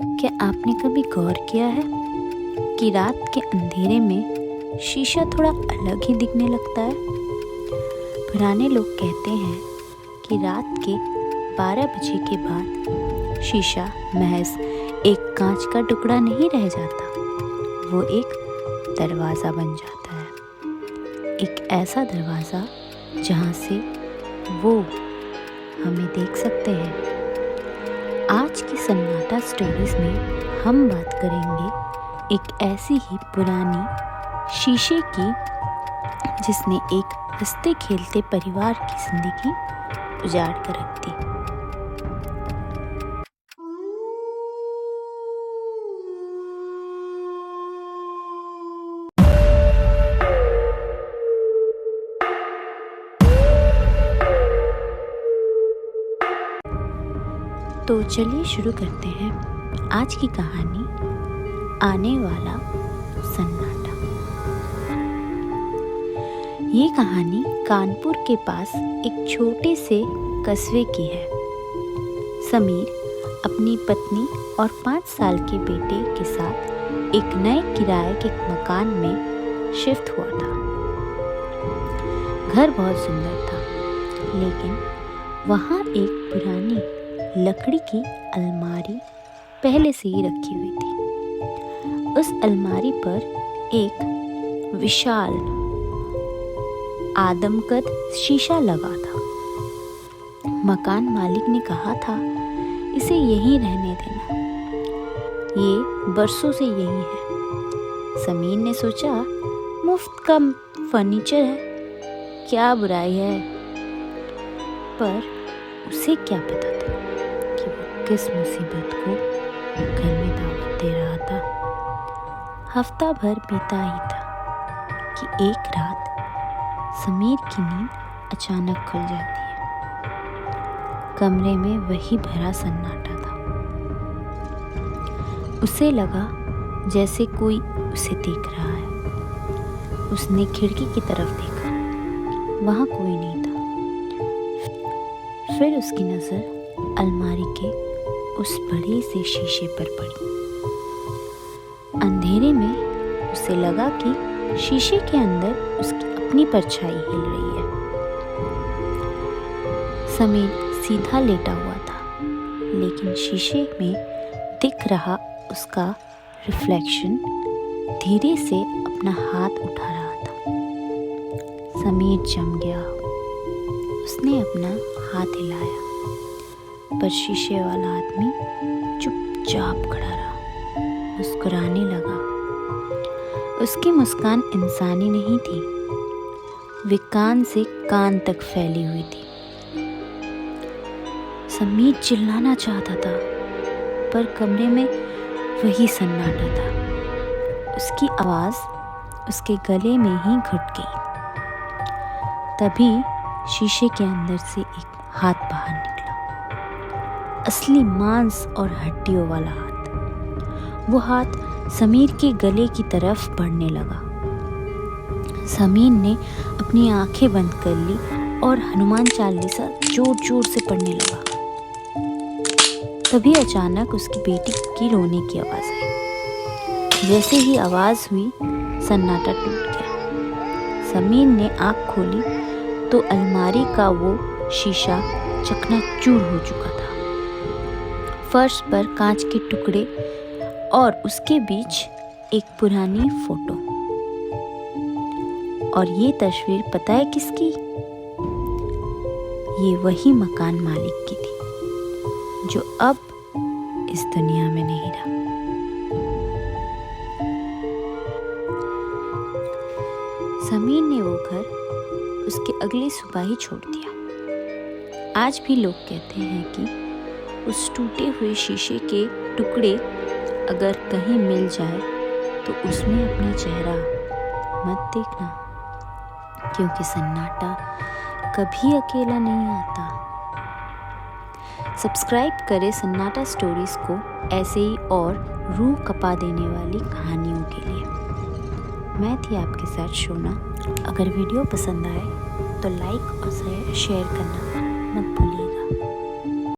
क्या आपने कभी गौर किया है कि रात के अंधेरे में शीशा थोड़ा अलग ही दिखने लगता है? पुराने लोग कहते हैं कि रात के 12 बजे के बाद शीशा महज एक कांच का टुकड़ा नहीं रह जाता, वो एक दरवाज़ा बन जाता है। एक ऐसा दरवाज़ा जहाँ से वो हमें देख सकते हैं। आज की सन्नाटा स्टोरीज में हम बात करेंगे एक ऐसी ही पुरानी शीशे की जिसने एक हंसते खेलते परिवार की जिंदगी उजाड़ कर रख दी। तो चलिए शुरू करते हैं आज की कहानी, आने वाला सन्नाटा। ये कहानी कानपुर के पास एक छोटे से कस्बे की है। समीर अपनी पत्नी और 5 साल के बेटे के साथ एक नए किराए के मकान में शिफ्ट हुआ था। घर बहुत सुंदर था, लेकिन वहाँ एक पुरानी लकड़ी की अलमारी पहले से ही रखी हुई थी। उस अलमारी पर एक विशाल आदमकद शीशा लगा था। मकान मालिक ने कहा था, इसे यहीं रहने देना, ये बरसों से यही है। समीर ने सोचा, मुफ्त का फर्नीचर है, क्या बुराई है। पर उसे क्या पता था कि वो किस मुसीबत को घर में दावत दे रहा था। हफ्ता भर बीता ही था कि एक रात समीर की नींद अचानक खुल जाती है। कमरे में वही भरा सन्नाटा था। उसे लगा जैसे कोई उसे देख रहा है। उसने खिड़की की तरफ देखा, वहां कोई नहीं था। फिर उसकी नजर अलमारी के उस बड़े से शीशे पर पड़ी। अंधेरे में उसे लगा कि शीशे के अंदर उसकी अपनी परछाई हिल रही है। समीर सीधा लेटा हुआ था, लेकिन शीशे में दिख रहा उसका रिफ्लेक्शन धीरे से अपना हाथ उठा रहा था। समीर जम गया। उसने अपना हाथ हिलाया, पर शीशे वाला आदमी चुपचाप खड़ा रहा, मुस्कुराने लगा। उसकी मुस्कान इंसानी नहीं थी, वे कान से कान तक फैली हुई थी। समीर चिल्लाना चाहता था, पर कमरे में वही सन्नाटा था। उसकी आवाज उसके गले में ही घुट गई। तभी शीशे के अंदर से एक हाथ बाहर निकला, असली मांस और हड्डियों वाला हाथ। वो हाथ समीर के गले की तरफ बढ़ने लगा। समीर ने अपनी आंखें बंद कर ली और हनुमान चालीसा जोर जोर से पढ़ने लगा। तभी अचानक उसकी बेटी की रोने की आवाज आई। जैसे ही आवाज हुई, सन्नाटा टूट गया। समीर ने आंख खोली तो अलमारी का वो शीशा चकनाचूर हो चुका था। फर्श पर कांच के टुकड़े और उसके बीच एक पुरानी फोटो। और ये तस्वीर पता है किसकी? ये वही मकान मालिक की थी, जो अब इस दुनिया में नहीं रहा। समीर ने वो घर उसके अगली सुबह ही छोड़ दिया। आज भी लोग कहते हैं कि उस टूटे हुए शीशे के टुकड़े अगर कहीं मिल जाए तो उसमें अपना चेहरा मत देखना, क्योंकि सन्नाटा कभी अकेला नहीं आता। सब्सक्राइब करें सन्नाटा स्टोरीज को ऐसे ही और रूह कपा देने वाली कहानियों के लिए। मैं थी आपके साथ शोना। अगर वीडियो पसंद आए तो लाइक और शेयर करना मत भूलिए।